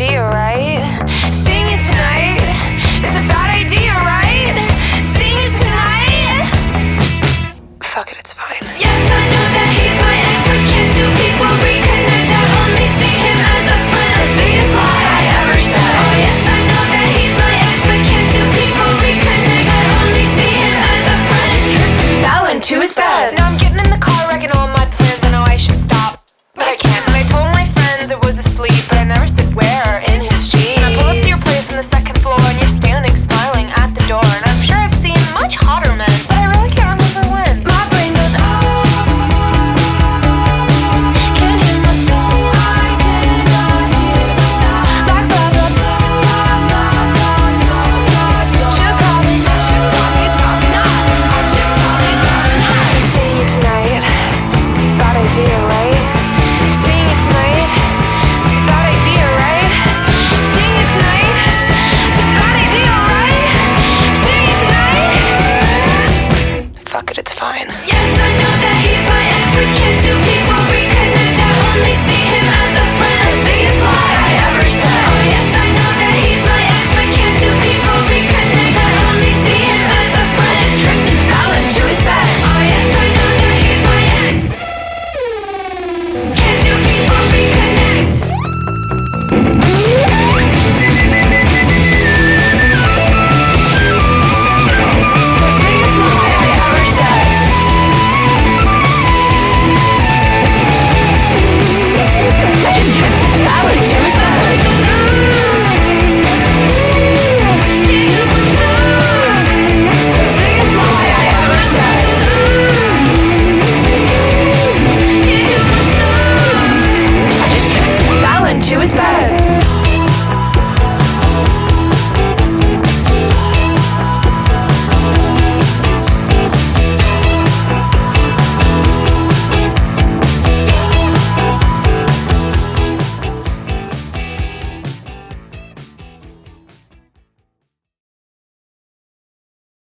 idea, right? Seeing you tonight, it's a bad idea, right? Seeing you tonight, fuck it, it's fine. Yes, I know that he's my ex, but can't two people reconnect? I only see him as a friend, the biggest lie I ever said. Oh yes, I know that he's my ex, but can't two people reconnect? I only see him as a friend. His trips and fell into his bed. Now I'm getting in the car, wrecking all my plans. I know I should stop, but I can't. And I told my friends it was asleep, but I never said where. In his sheets. I pull up to your place on the second floor, and you're standing smiling at the door. And I'm sure I've seen much hotter men, but I really can't remember when. My brain goes, oh, can't hear my thoughts. I cannot hear my thoughts. Like blah blah blah. Should probably not. I should probably not. Seeing you tonight, it's a bad idea, right? Seeing you tonight, it's a bad idea, right? Seeing you tonight, it's a bad idea, right? Seeing you tonight, fuck it, it's fine.